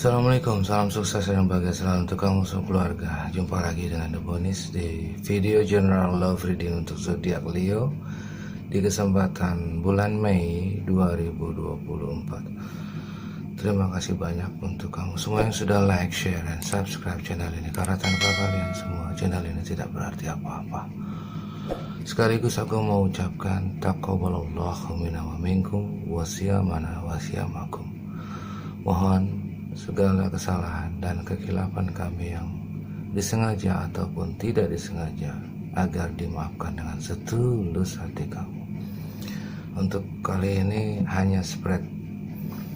Assalamualaikum, salam sukses dan bahagia selalu untuk kamu semua keluarga. Jumpa lagi dengan The Bonis di video General Love Reading untuk zodiak Leo di kesempatan bulan Mei 2024. Terima kasih banyak untuk kamu semua yang sudah like, share, dan subscribe channel ini, karena tanpa kalian semua channel ini tidak berarti apa-apa. Sekaligus aku mau ucapkan taqabbalallahu minna wa minkum wasyamana wasyamakum. Mohon segala kesalahan dan kekhilafan kami yang disengaja ataupun tidak disengaja agar dimaafkan dengan setulus hati kamu. Untuk kali ini hanya spread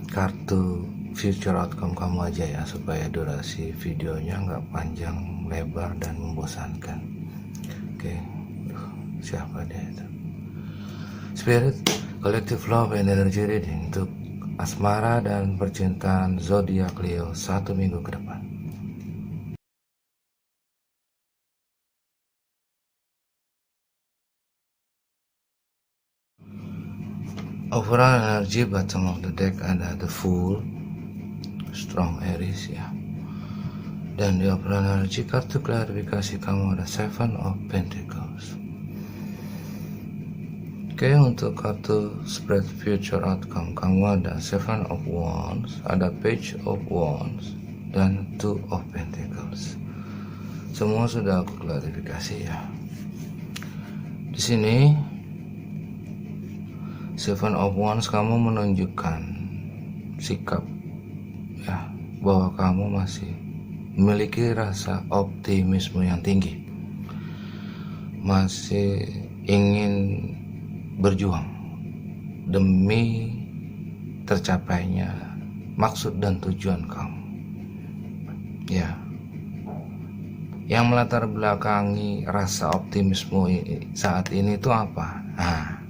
kartu future outcome kamu aja ya, supaya durasi videonya nggak panjang lebar dan membosankan. Oke, siapa dia itu? Spirit Collective Love and Energy Reading untuk asmara dan percintaan zodiak Leo 1 minggu ke depan. Overall energy bottom of the deck ada the Fool, Strong Aries ya. Dan di overall energy kartu klarifikasi kamu ada Seven of Pentacles. Oke, untuk kartu spread future outcome kamu ada Seven of Wands, ada Page of Wands, dan Two of Pentacles. Semua sudah aku klarifikasi ya. Di sini Seven of Wands kamu menunjukkan sikap ya, bahwa kamu masih memiliki rasa optimisme yang tinggi, masih ingin berjuang demi tercapainya maksud dan tujuan kamu ya. Yang melatar belakangi rasa optimisme saat ini itu apa? Nah,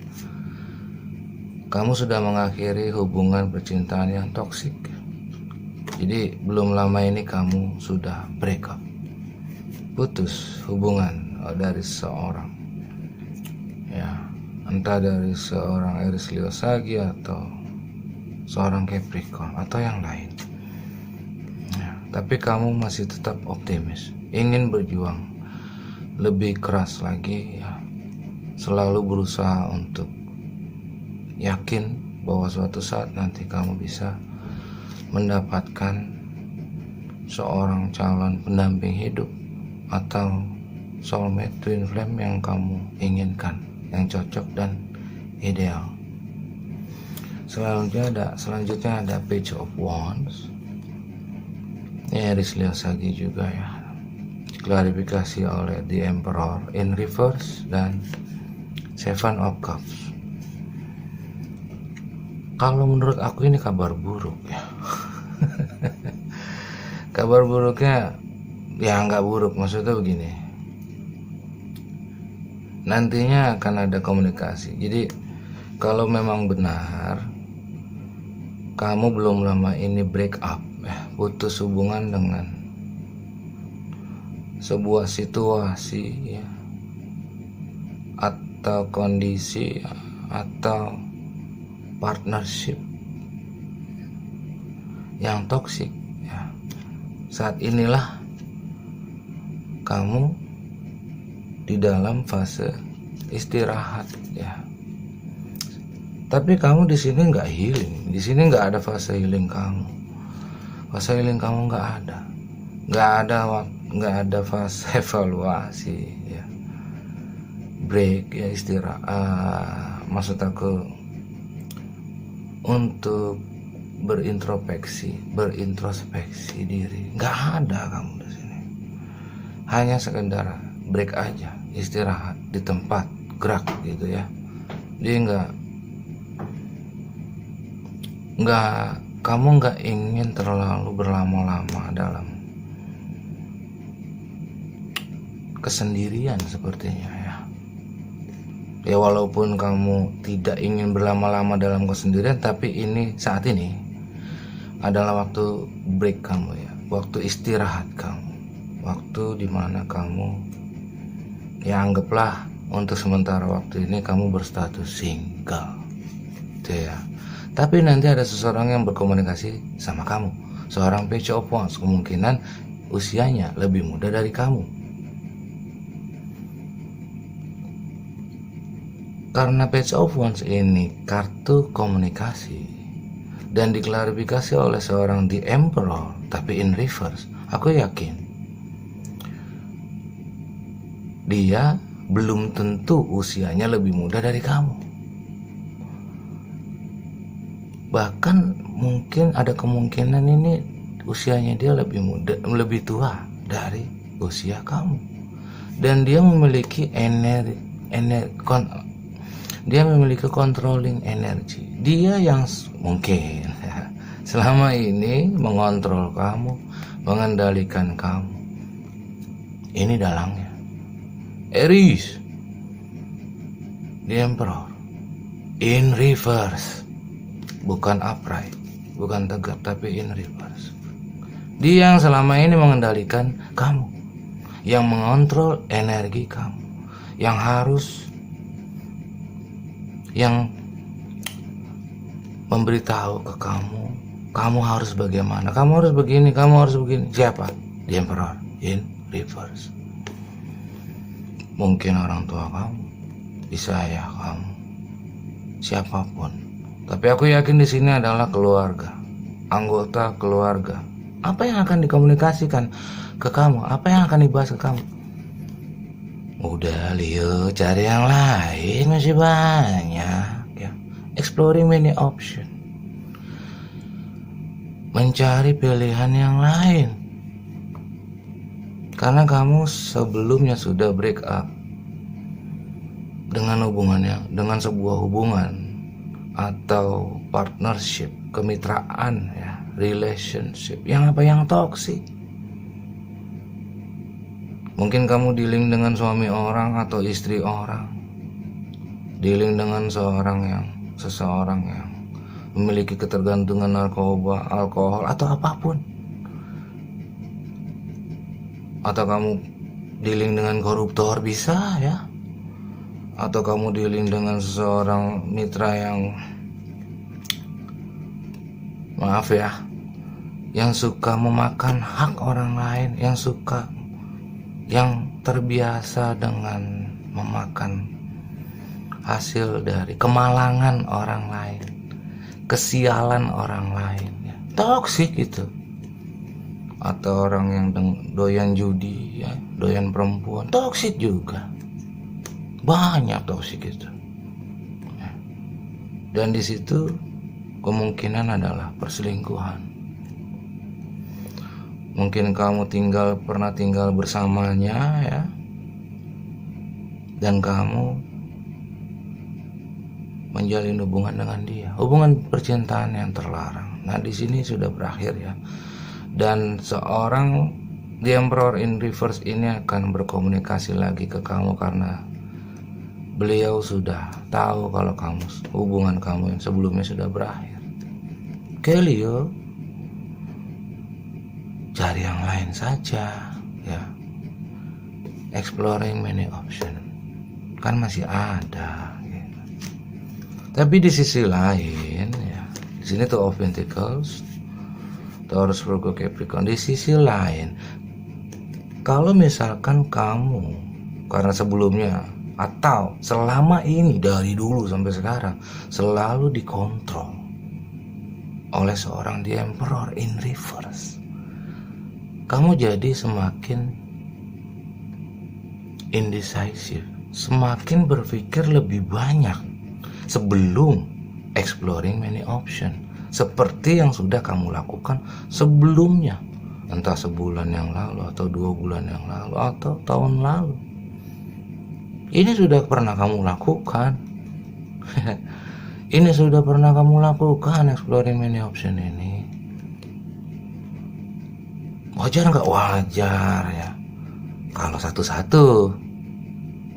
kamu sudah mengakhiri hubungan percintaan yang toksik. Jadi belum lama ini kamu sudah break up, putus hubungan dari seorang ya, entah dari seorang Aries, Leo, Sagi, atau seorang Capricorn atau yang lain ya. Tapi kamu masih tetap optimis, ingin berjuang lebih keras lagi ya, selalu berusaha untuk yakin bahwa suatu saat nanti kamu bisa mendapatkan seorang calon pendamping hidup atau soulmate twin flame yang kamu inginkan, yang cocok dan ideal. Selanjutnya ada Page of Wands. Ini Aries, Leo, Sagi juga ya. Klarifikasi oleh The Emperor in reverse dan Seven of Cups. Kalau menurut aku ini kabar buruk ya. Kabar buruknya ya nggak buruk, maksudnya begini, nantinya akan ada komunikasi. Jadi kalau memang benar kamu belum lama ini break up ya, putus hubungan dengan sebuah situasi ya, atau kondisi atau partnership yang toksik ya, saat inilah kamu di dalam fase istirahat ya. Tapi kamu di sini nggak healing, di sini nggak ada fase healing kamu. Fase healing kamu nggak ada fase evaluasi ya, break ya, istirahat. Maksud aku untuk berintrospeksi diri, nggak ada kamu di sini. Hanya sekedar break aja, istirahat di tempat, gerak gitu ya. Dia kamu nggak ingin terlalu berlama-lama dalam kesendirian sepertinya ya. Ya walaupun kamu tidak ingin berlama-lama dalam kesendirian, tapi saat ini adalah waktu break kamu ya, waktu istirahat kamu, waktu dimana kamu ya, anggaplah untuk sementara waktu ini kamu berstatus single gitu ya. Tapi nanti ada seseorang yang berkomunikasi sama kamu, Seorang Page of Wands kemungkinan usianya lebih muda dari kamu. Karena Page of Wands ini kartu komunikasi dan diklarifikasi oleh seorang The Emperor tapi in reverse, aku yakin dia belum tentu usianya lebih muda dari kamu. Bahkan mungkin ada kemungkinan ini usianya dia lebih muda, lebih tua dari usia kamu. Dan dia memiliki dia memiliki controlling energy. Dia yang mungkin selama ini mengontrol kamu, mengendalikan kamu. Ini dalangnya Aries, The Emperor in reverse, bukan upright, bukan tegak, tapi in reverse. Dia yang selama ini mengendalikan kamu, yang mengontrol energi kamu, yang memberitahu ke kamu, kamu harus bagaimana, kamu harus begini, kamu harus begini. Siapa? The Emperor in reverse. Mungkin orang tua kamu, bisa ayah kamu, siapapun. Tapi aku yakin di sini adalah keluarga, anggota keluarga. Apa yang akan dikomunikasikan ke kamu? Apa yang akan dibahas ke kamu? Udah Leo, cari yang lain, masih banyak ya. Exploring many option, mencari pilihan yang lain. Karena kamu sebelumnya sudah break up dengan sebuah hubungan atau partnership, kemitraan ya, relationship yang toksik. Mungkin kamu dealing dengan suami orang atau istri orang, dealing dengan seseorang yang memiliki ketergantungan narkoba, alkohol, atau apapun. Atau kamu dealing dengan koruptor, bisa ya. Atau kamu dealing dengan seseorang mitra yang, maaf ya, yang suka memakan hak orang lain, yang terbiasa dengan memakan hasil dari kemalangan orang lain, kesialan orang lain ya. Toksik itu. Atau orang yang doyan judi ya, doyan perempuan, toksik juga. Banyak toksik itu ya. Dan di situ kemungkinan adalah perselingkuhan. Mungkin kamu pernah tinggal bersamanya ya, dan kamu menjalin hubungan dengan dia, hubungan percintaan yang terlarang. Nah di sini sudah berakhir ya. Dan seorang The Emperor in reverse ini akan berkomunikasi lagi ke kamu karena beliau sudah tahu kalau hubungan kamu yang sebelumnya sudah berakhir. Oke Leo, cari yang lain saja ya. Exploring many option, kan masih ada gitu. Tapi di sisi lain ya, di sini tuh of Pentacles, Taurus, Virgo, Capricorn. Di sisi lain, kalau misalkan kamu karena sebelumnya atau selama ini dari dulu sampai sekarang selalu dikontrol oleh seorang The Emperor in reverse, kamu jadi semakin indecisive, semakin berpikir lebih banyak sebelum exploring many option, seperti yang sudah kamu lakukan sebelumnya, entah sebulan yang lalu atau 2 bulan yang lalu atau tahun lalu. Ini sudah pernah kamu lakukan. Ini sudah pernah kamu lakukan, exploring many option ini. Wajar nggak? Wajar ya. Kalau satu-satu,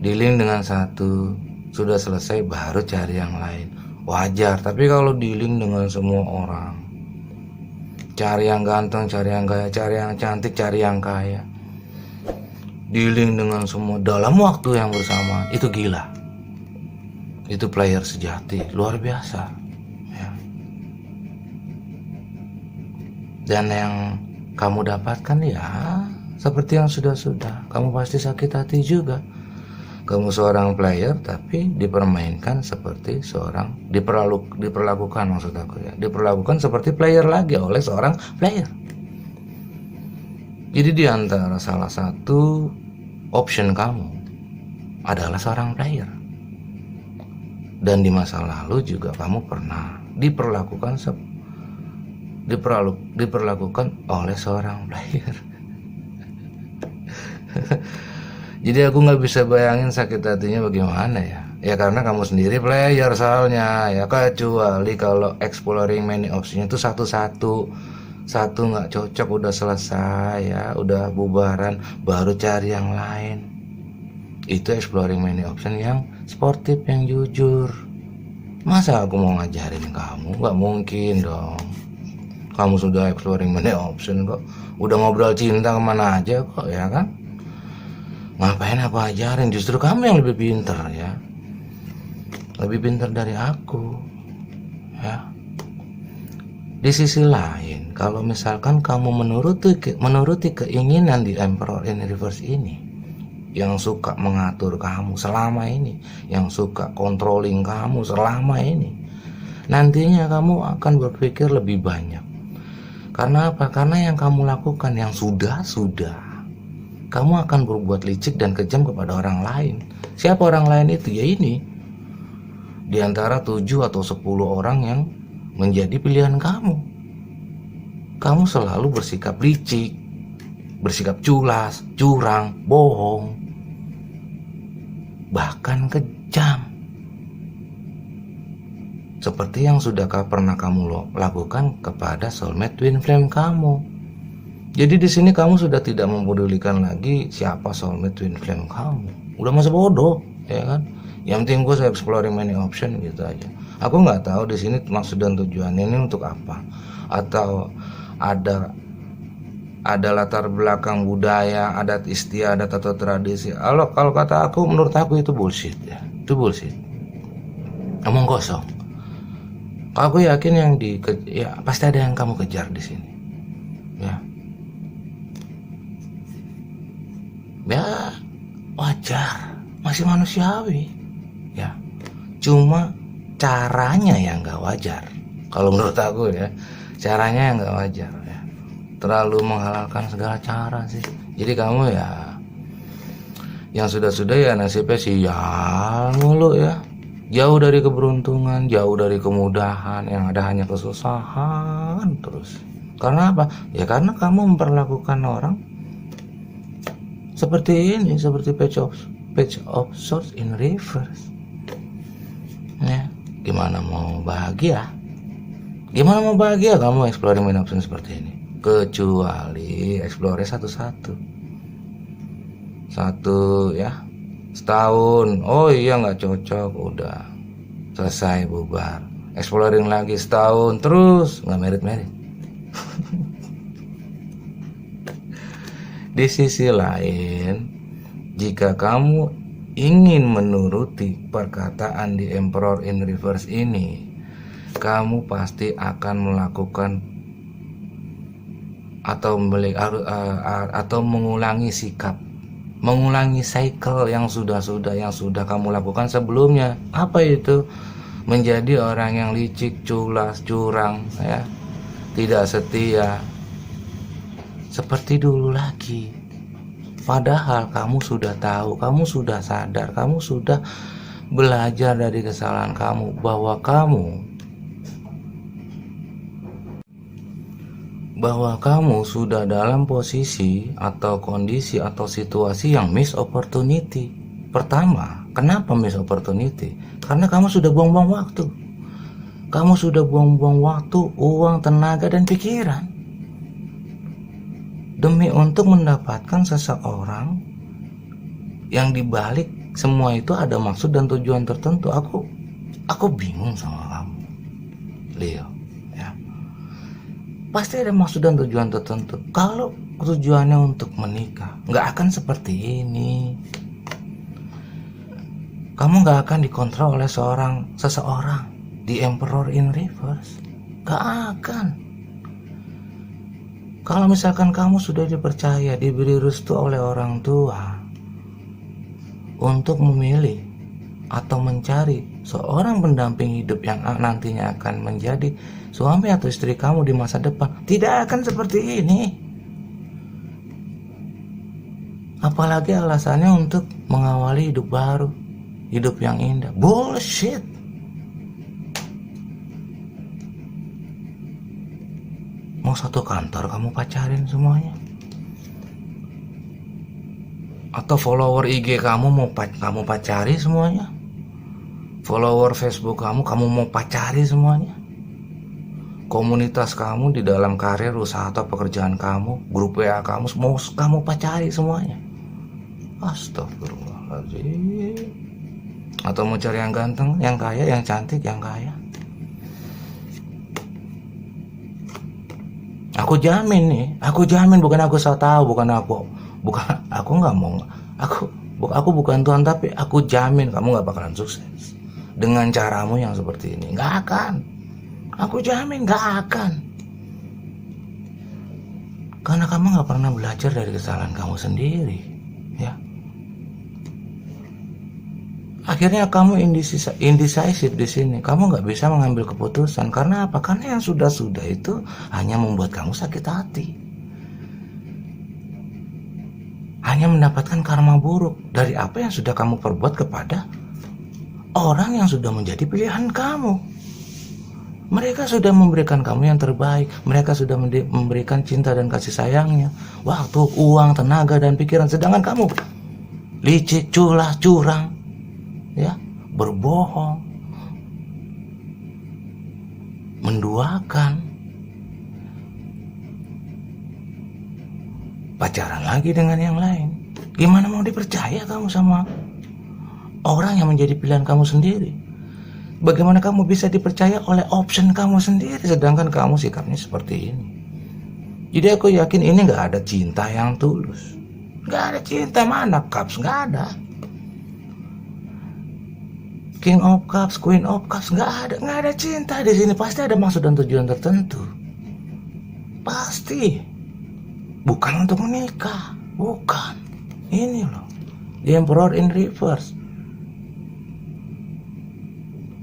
dealing dengan satu, sudah selesai baru cari yang lain. Wajar. Tapi kalau dealing dengan semua orang, cari yang ganteng, cari yang gaya, cari yang cantik, cari yang kaya, dealing dengan semua dalam waktu yang bersamaan, itu gila. Itu player sejati, luar biasa ya. Dan yang kamu dapatkan ya seperti yang sudah-sudah. Kamu pasti sakit hati juga. Kamu seorang player tapi dipermainkan seperti seorang, diperlakukan maksud aku ya, diperlakukan seperti player lagi oleh seorang player. Jadi di antara salah satu option kamu adalah seorang player. Dan di masa lalu juga kamu pernah diperlakukan oleh seorang player. Jadi aku nggak bisa bayangin sakit hatinya bagaimana ya. Ya karena kamu sendiri player soalnya ya, kecuali kalau exploring many option itu satu nggak cocok udah selesai ya, udah bubaran baru cari yang lain. Itu exploring many option yang sportif, yang jujur. Masa aku mau ngajarin kamu? Nggak mungkin dong. Kamu sudah exploring many option kok, udah ngobrol cinta kemana aja kok ya kan. Ngapain aku ajarin? Justru kamu yang lebih pintar ya, lebih pintar dari aku ya. Di sisi lain, kalau misalkan kamu menuruti keinginan di Emperor in Reverse ini, yang suka mengatur kamu selama ini, yang suka controlling kamu selama ini, nantinya kamu akan berpikir lebih banyak. Karena apa? Karena yang kamu lakukan yang sudah, kamu akan berbuat licik dan kejam kepada orang lain. Siapa orang lain itu? Ya ini, di antara 7 atau 10 orang yang menjadi pilihan kamu. Kamu selalu bersikap licik, bersikap culas, curang, bohong, bahkan kejam. Seperti yang sudah pernah kamu lakukan kepada soulmate twin flame kamu. Jadi di sini kamu sudah tidak mempedulikan lagi siapa soulmate twin flame kamu. Udah masa bodoh, ya kan? Yang penting gue exploring many option gitu aja. Aku nggak tahu di sini maksud dan tujuannya ini untuk apa, atau ada latar belakang budaya, adat istiadat atau tradisi. Kalau kata aku, menurut aku itu bullshit ya, itu bullshit. Omong kosong. Aku yakin ya pasti ada yang kamu kejar di sini, ya. Ya wajar, masih manusiawi ya, cuma caranya yang gak wajar. Kalau menurut aku ya, caranya yang gak wajar ya, terlalu menghalalkan segala cara sih. Jadi kamu ya yang sudah ya nasibnya sial mulu ya, jauh dari keberuntungan, jauh dari kemudahan, yang ada hanya kesusahan terus. Karena apa? Ya karena kamu memperlakukan orang seperti ini, seperti page of swords in reverse. Ya, gimana mau bahagia? Gimana mau bahagia kamu exploring main option seperti ini? Kecuali explore satu ya, setahun. Oh iya nggak cocok, udah selesai bubar. Exploring lagi setahun terus nggak merit. Di sisi lain, jika kamu ingin menuruti perkataan di Emperor in Reverse ini, kamu pasti akan melakukan atau mengulangi sikap, mengulangi cycle yang sudah kamu lakukan sebelumnya. Apa itu? Menjadi orang yang licik, culas, curang, ya, tidak setia, seperti dulu lagi. Padahal kamu sudah tahu, kamu sudah sadar, kamu sudah belajar dari kesalahan kamu, bahwa kamu sudah dalam posisi atau kondisi atau situasi yang miss opportunity. Pertama, kenapa miss opportunity? Karena kamu sudah buang-buang waktu. Kamu sudah buang-buang waktu, uang, tenaga, dan pikiran demi untuk mendapatkan seseorang yang dibalik semua itu ada maksud dan tujuan tertentu. Aku bingung sama kamu, Leo, ya. Pasti ada maksud dan tujuan tertentu. Kalau tujuannya untuk menikah, nggak akan seperti ini. Kamu nggak akan dikontrol oleh seseorang di Emperor in Reverse. Nggak akan. Kalau misalkan kamu sudah dipercaya, diberi restu oleh orang tua untuk memilih atau mencari seorang pendamping hidup yang nantinya akan menjadi suami atau istri kamu di masa depan, tidak akan seperti ini. Apalagi alasannya untuk mengawali hidup baru, hidup yang indah. Bullshit. Mau satu kantor kamu pacarin semuanya? Atau follower IG kamu kamu pacari semuanya? Follower Facebook kamu mau pacari semuanya? Komunitas kamu di dalam karir, usaha atau pekerjaan kamu, grup WA kamu mau kamu pacari semuanya? Astagfirullahaladzim. Atau mau cari yang ganteng, yang kaya, yang cantik, yang kaya? Aku jamin nih, bukan aku so tahu, bukan aku nggak mau, aku bukan Tuhan, tapi aku jamin kamu nggak bakalan sukses dengan caramu yang seperti ini. Nggak akan, aku jamin nggak akan, karena kamu nggak pernah belajar dari kesalahan kamu sendiri, ya. Akhirnya kamu indecisive di sini. Kamu nggak bisa mengambil keputusan. Karena apa? Karena yang sudah-sudah itu hanya membuat kamu sakit hati. Hanya mendapatkan karma buruk dari apa yang sudah kamu perbuat kepada orang yang sudah menjadi pilihan kamu. Mereka sudah memberikan kamu yang terbaik. Mereka sudah memberikan cinta dan kasih sayangnya, waktu, uang, tenaga, dan pikiran. Sedangkan kamu licik, culas, curang, ya, berbohong, menduakan, pacaran lagi dengan yang lain. Gimana mau dipercaya kamu sama orang yang menjadi pilihan kamu sendiri? Bagaimana kamu bisa dipercaya oleh option kamu sendiri, sedangkan kamu sikapnya seperti ini? Jadi aku yakin ini gak ada cinta yang tulus. Gak ada cinta, mana Cups, gak ada. King of Cups, Queen of Cups, nggak ada cinta di sini. Pasti ada maksud dan tujuan tertentu. Pasti. Bukan untuk menikah, bukan. Ini loh, The Emperor in Reverse.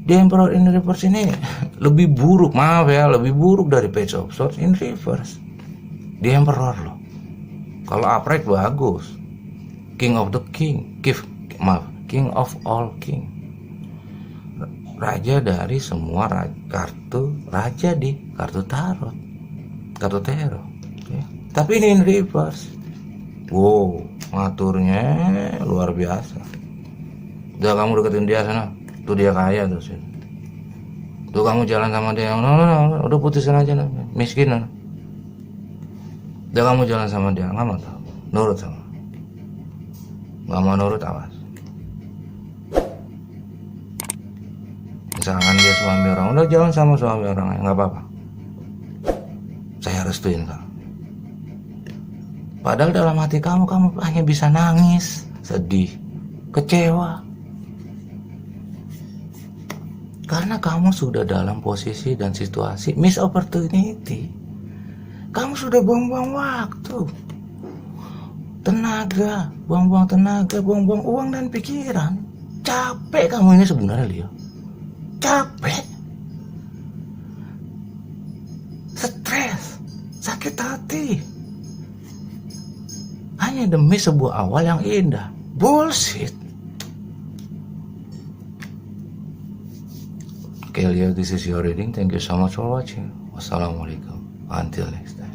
The Emperor in Reverse ini lebih buruk, maaf ya, lebih buruk dari Page of Swords in Reverse. The Emperor loh. Kalau upright bagus. King of the King, King of all King. Raja dari semua kartu raja di kartu tarot, kartu tarot, ya. Tapi ini in reverse. Wow, ngaturnya luar biasa. Udah kamu deketin dia sana, tuh dia kaya tuh sih. Tuh kamu jalan sama dia, no, udah putusin aja, miskin. Udah kamu jalan sama dia, nggak mau tahu, nurut sama, nggak mau nurut, awas. Misalkan dia suami orang, udah jalan sama suami orang, nggak apa-apa, saya restuin kamu. Padahal dalam hati kamu hanya bisa nangis, sedih, kecewa, karena kamu sudah dalam posisi dan situasi miss opportunity. Kamu sudah buang-buang waktu, tenaga, buang-buang uang dan pikiran. Capek kamu ini sebenarnya, Leo. Capek, stres, sakit hati, hanya demi sebuah awal yang indah. Bullshit. Okay, Leo, this is your reading. Thank you so much for watching. Wassalamualaikum. Until next time.